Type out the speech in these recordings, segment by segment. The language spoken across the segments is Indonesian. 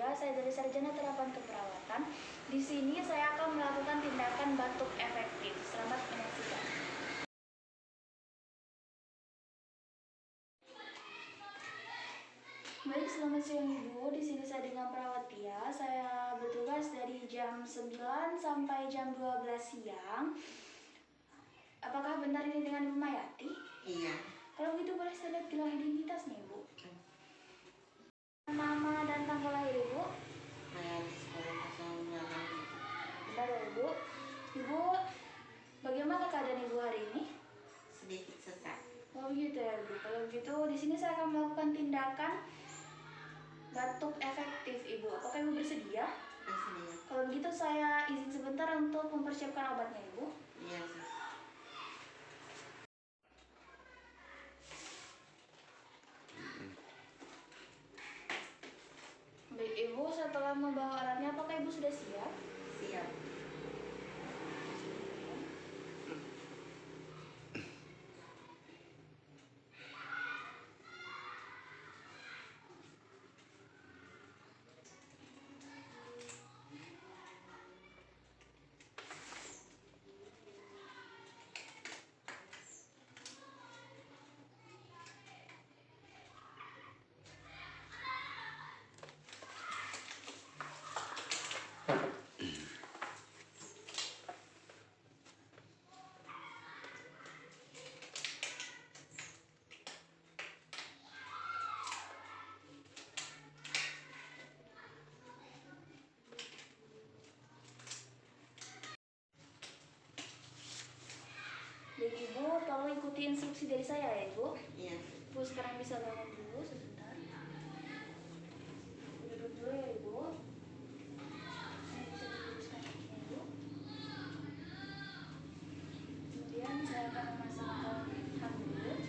3, saya dari Sarjana Terapan Keperawatan. Di sini saya akan melakukan tindakan batuk efektif. Selamat menyaksikan. Baik, selamat siang Ibu. Di sini saya dengan perawat Tia. Saya bertugas dari jam 9 sampai jam 12 siang. Apakah benar ini dengan Ibu Mayati? Iya. Kalau gitu boleh saya lihat gelar identitasnya Ibu? Nama dan tanggal lahir Ibu? Mayati 1008. Benar ya Ibu? Ibu, bagaimana keadaan Ibu hari ini? Sedikit sesak. Oh gitu ya Ibu. Kalau gitu di sini saya akan melakukan tindakan batuk efektif Ibu. Apakah Ibu bersedia? Bersedia. Kalau begitu saya izin sebentar untuk mempersiapkan obatnya Ibu. Iya, Sus. Baik Ibu, setelah membawa alatnya, apakah Ibu sudah siap? Siap. Baik Ibu, tolong ikuti instruksi dari saya ya Ibu. Iya. Ibu sekarang bisa bangun dulu sebentar. Duduk dulu ya Ibu. Ini bisa diluruskan kakinya Ibu. Kemudian saya akan memasangkan handuk.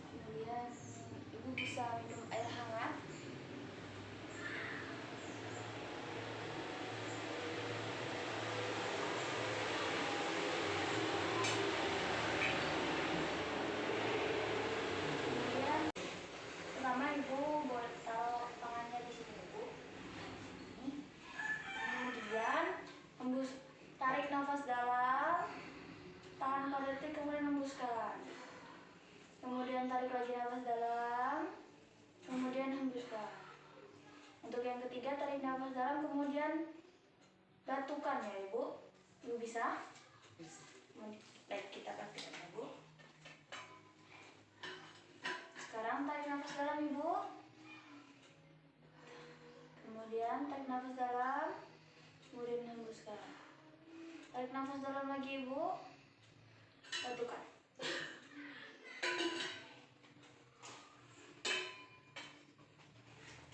Kemudian Ibu bisa minum air hangat. Kemudian pertama Ibu boleh taruh tangannya di sini Ibu. Kemudian tarik nafas dalam, tahan 4 detik, kemudian hembuskan. Kemudian tarik lagi nafas dalam, kemudian hembuskan. Untuk yang ketiga, tarik nafas dalam, kemudian batukan ya Ibu. Ibu bisa? Bisa. Baik, kita praktikkan ya Bu. Sekarang tarik nafas dalam Ibu. Kemudian tarik nafas dalam, kemudian hembuskan. Tarik nafas dalam lagi Ibu. Batukan.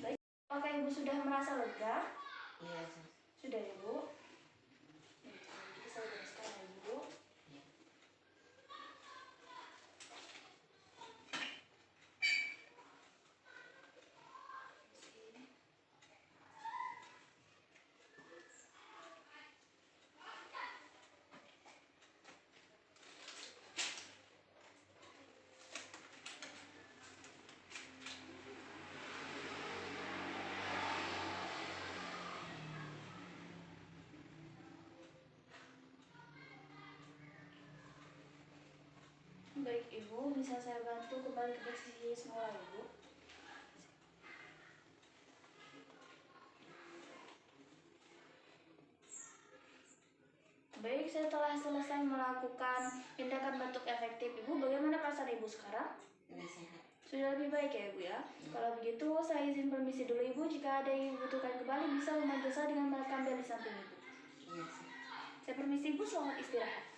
Baik, apakah Ibu sudah merasa lega? Iya, Sus. Sudah ya Bu. Saya bereskan ya Bu. Baik Ibu, bisa saya bantu kembali ke posisi semula Ibu. Baik, saya telah selesai melakukan tindakan batuk efektif Ibu. Bagaimana perasaan Ibu sekarang? Udah sehat. Sudah lebih baik ya Ibu ya. Kalau begitu saya izin permisi dulu Ibu. Jika ada yang dibutuhkan kembali bisa membantu saya dengan menekan bel di samping Ibu. Iya, Sus. Saya permisi Ibu, selamat istirahat.